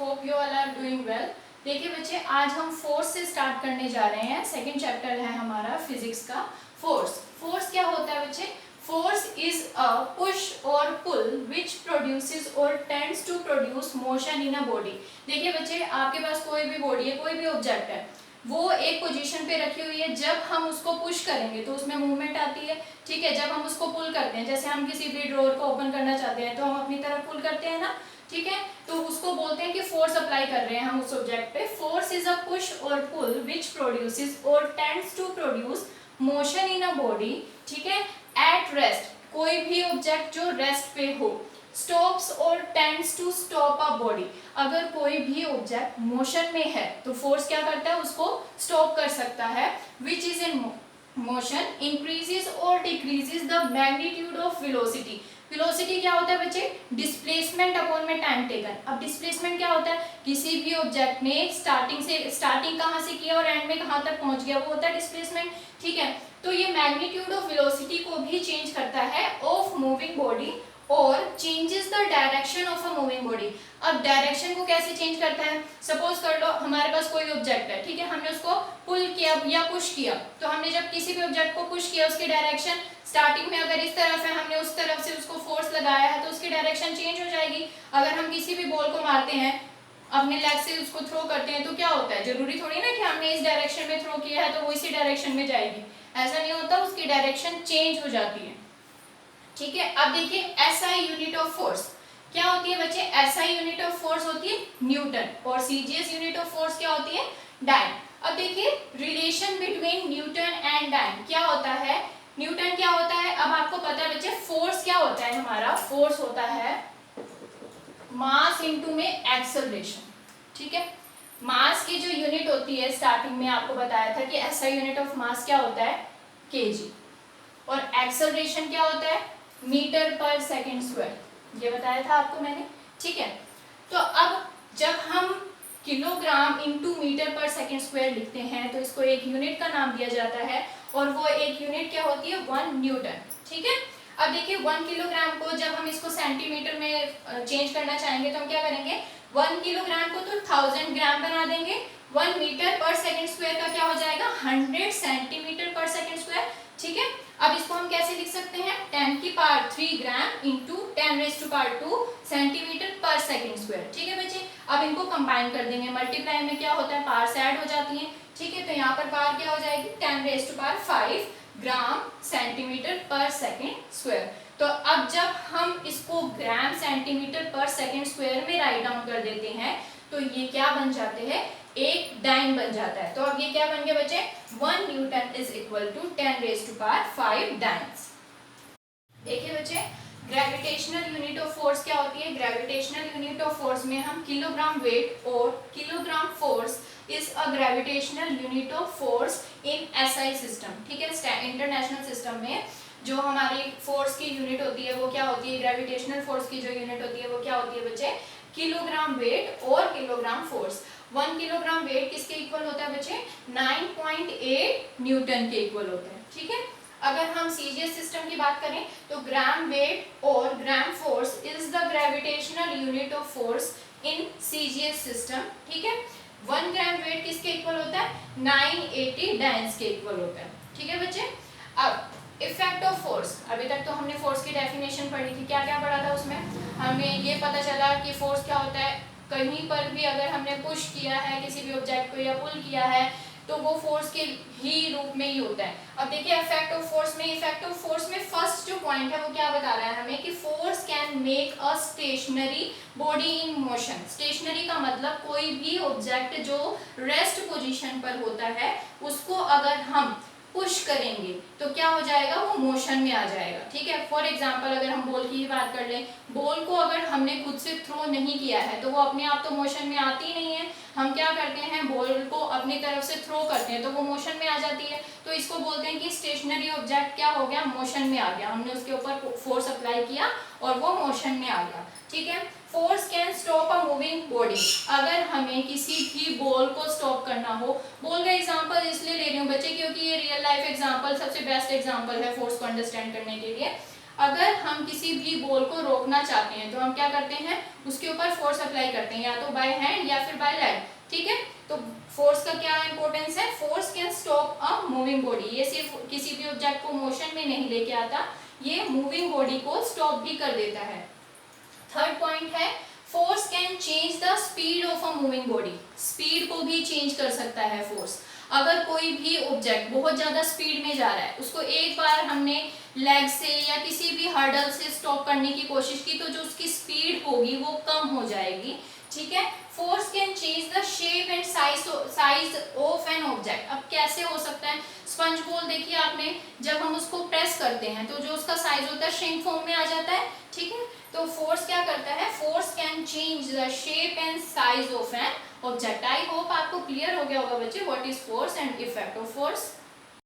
Hope you all are doing well. देखिए बच्चे, आज हम फोर्स से स्टार्ट करने जा रहे हैं। सेकंड चैप्टर है हमारा फिजिक्स का फोर्स। फोर्स क्या होता है बच्चे? Force is a push or pull which produces or tends to produce motion in a body. देखिए बच्चे, आपके पास कोई भी बॉडी है, कोई भी ऑब्जेक्ट है, वो एक पोजीशन पे रखी हुई है। जब हम उसको पुश करेंगे तो उसमें मूवमेंट आती है, ठीक है। जब हम उसको पुल करते हैं, जैसे हम किसी भी ड्रॉअर को ओपन करना चाहते हैं तो हम अपनी तरफ पुल करते हैं ना, ठीक है। तो उसको बोलते हैं कि फोर्स अप्लाई कर रहे हैं हम उस ऑब्जेक्ट पे। Force is a push or pull which produces or tends to produce motion in a body, ठीक है, एट रेस्ट। कोई भी ऑब्जेक्ट जो रेस्ट पे हो। Stops or tends to stop a body. अगर कोई भी ऑब्जेक्ट मोशन में है तो फोर्स क्या करता है? उसको स्टॉप कर सकता है। Which is in motion increases और decreases the magnitude of velocity. Velocity क्या होता है बच्चे? डिस्प्लेसमेंट अपॉन में टाइम टेकन। अब डिस्प्लेसमेंट क्या होता है? किसी भी ऑब्जेक्ट ने स्टार्टिंग कहाँ से किया और एंड में कहाँ तक पहुंच गया, वो होता है डिस्प्लेसमेंट, ठीक है। तो ये मैग्नीट्यूड ऑफ वेलोसिटी को भी चेंज करता है ऑफ मूविंग बॉडी और changes the direction of a moving body. अब डायरेक्शन को कैसे चेंज करता है? सपोज कर लो हमारे पास कोई ऑब्जेक्ट है, ठीक है, हमने उसको पुल किया या पुश किया। तो हमने जब किसी भी ऑब्जेक्ट को पुश किया, उसकी डायरेक्शन स्टार्टिंग में अगर इस तरफ है, हमने उस तरफ से उसको फोर्स लगाया है तो उसकी डायरेक्शन चेंज हो जाएगी। अगर हम किसी भी बॉल को मारते हैं, अपने लेग से उसको थ्रो करते हैं, तो क्या होता है? जरूरी थोड़ी ना कि हमने इस डायरेक्शन में थ्रो किया है तो वो इसी डायरेक्शन में जाएगी। ऐसा नहीं होता, उसकी डायरेक्शन चेंज हो जाती है, ठीक है। अब देखिए एसआई यूनिट ऑफ फोर्स क्या होती है बच्चे? एसआई यूनिट ऑफ फोर्स होती है न्यूटन और सीजीएस यूनिट ऑफ फोर्स क्या होती है? डाइन। अब देखिए relation between newton and dyne क्या होता है? न्यूटन क्या होता है? अब आपको पता है बच्चे, फोर्स क्या होता है हमारा? फोर्स होता है मास इनटू में एक्सेलरेशन, ठीक है। मास की जो यूनिट होती है, स्टार्टिंग में आपको बताया था कि एसआई यूनिट ऑफ मास क्या होता है? केजी। और एक्सेलरेशन क्या होता है? मीटर पर सेकेंड स्क्वायर, ये बताया था आपको मैंने, ठीक है। तो अब जब हम किलोग्राम इंटू मीटर पर सेकेंड स्क्वायर लिखते हैं तो इसको एक यूनिट का नाम दिया जाता है और वो एक यूनिट क्या होती है? 1 न्यूटन, ठीक है। अब देखिए 1 किलोग्राम को जब हम इसको सेंटीमीटर में चेंज करना चाहेंगे तो हम क्या करेंगे? 1 किलोग्राम को तो 1000 ग्राम बना देंगे। 1 मीटर पर सेकेंड स्क्वायर का क्या हो जाएगा? 100 सेंटीमीटर पर सेकेंड स्क्वायर, ठीक है। अब इसको हम कैसे लिख सकते हैं? 10 की power 3 gram into 10 raise to power 2 centimetre per second square, ठीक है बच्चे। अब इनको कंबाइन कर देंगे, मल्टीप्लाई में क्या होता है? पावर्स ऐड हो जाती हैं, ठीक है। तो यहाँ पर पावर क्या हो जाएगी? 10 raise to power 5 gram centimetre per second square. तो अब जब हम इसको gram centimetre per second square में राइट डाउन कर देते हैं तो ये क्या बन जाते हैं? एक डाइन बन जाता है। तो अब ये क्या बन गया बच्चे? 1 newton is equal to 10 raise to power 5 dynes. देखिए बच्चे, ग्रेविटेशनल यूनिट ऑफ फोर्स क्या होती है? ग्रेविटेशनल यूनिट ऑफ फोर्स में हम किलोग्राम वेट और kilogram force is a gravitational unit of force in SI system, ठीक है। इंटरनेशनल सिस्टम में जो हमारी फोर्स की यूनिट होती है वो क्या होती है? ग्रेविटेशनल फोर्स की जो यूनिट होती है वो क्या होती है बच्चे? किलोग्राम वेट और किलोग्राम फोर्स। 1 किलोग्राम वेट किसके इक्वल होता है बच्चे? 9.8 न्यूटन के इक्वल होता है, ठीक है। अगर हम सीजीएस सिस्टम की बात करें तो ग्राम वेट और gram force is the gravitational unit of force in CGS system, ठीक है। 1 ग्राम वेट किसके इक्वल होता है? 980 डाइन्स के इक्वल होता है, ठीक है बच्चे। अब इफेक्ट ऑफ फोर्स, अभी तक तो हमने फोर्स की डेफिनेशन पढ़ी थी। क्या क्या पढ़ा था उसमें? हमें ये पता चला कि फोर्स क्या होता है, कहीं पर भी अगर हमने पुश किया है किसी भी ऑब्जेक्ट को या पुल किया है तो वो फोर्स के ही रूप में ही होता है। अब देखिए इफेक्ट ऑफ फोर्स में, इफेक्ट ऑफ फोर्स में फर्स्ट जो पॉइंट है वो क्या बता रहा है हमें? कि force can make a stationary body in motion. Stationary का मतलब कोई भी ऑब्जेक्ट जो रेस्ट पोजीशन पर होता है उसको अगर हम पुश करेंगे तो क्या हो जाएगा? वो मोशन में आ जाएगा, ठीक है। फॉर एग्जांपल अगर हम बॉल की ही बात कर लें, बॉल को अगर हमने खुद से थ्रो नहीं किया है तो वो अपने आप तो मोशन में आती नहीं है। हम क्या करते हैं? बॉल को अपनी तरफ से थ्रो करते हैं तो वो मोशन में आ जाती है। तो इसको बोलते हैं कि स्टेशनरी ऑब्जेक्ट क्या हो गया? मोशन में आ गया। हमने उसके ऊपर फोर्स अप्लाई किया और वो मोशन में आ गया, ठीक है। Force can stop a moving body. अगर हमें किसी भी बॉल को स्टॉप करना हो, बॉल का एग्जांपल इसलिए ले रही हूँ बच्चे क्योंकि ये रियल लाइफ एग्जांपल सबसे बेस्ट एग्जांपल है फोर्स को अंडरस्टैंड करने के लिए। अगर हम किसी भी बॉल को रोकना चाहते हैं तो हम क्या करते हैं, उसके ऊपर फोर्स अप्लाई करते हैं, या तो बाय हैंड या फिर बाय लेग, ठीक है। तो फोर्स का क्या इंपॉर्टेंस है, force can stop a moving body, ये सिर्फ किसी भी ऑब्जेक्ट को मोशन में नहीं लेके आता, ये मूविंग बॉडी को स्टॉप भी कर देता है। थर्ड पॉइंट है force can change the speed of a moving body, speed को भी चेंज कर सकता है फोर्स। अगर कोई भी ऑब्जेक्ट बहुत ज्यादा स्पीड में जा रहा है, उसको एक बार हमने लेग से या किसी भी हर्डल से स्टॉप करने की कोशिश की, तो जो उसकी स्पीड होगी वो कम हो जाएगी, ठीक है। Force can change the shape and size of an object. अब कैसे हो सकता है, स्पंज बॉल देखिए आपने, जब हम उसको प्रेस करते हैं तो जो उसका साइज होता है श्रिंक फॉर्म में आ जाता है, ठीक है। तो फोर्स क्या करता है, force can change the shape and size of an object. I hope आपको क्लियर हो गया होगा बच्चे what is force and effect of force.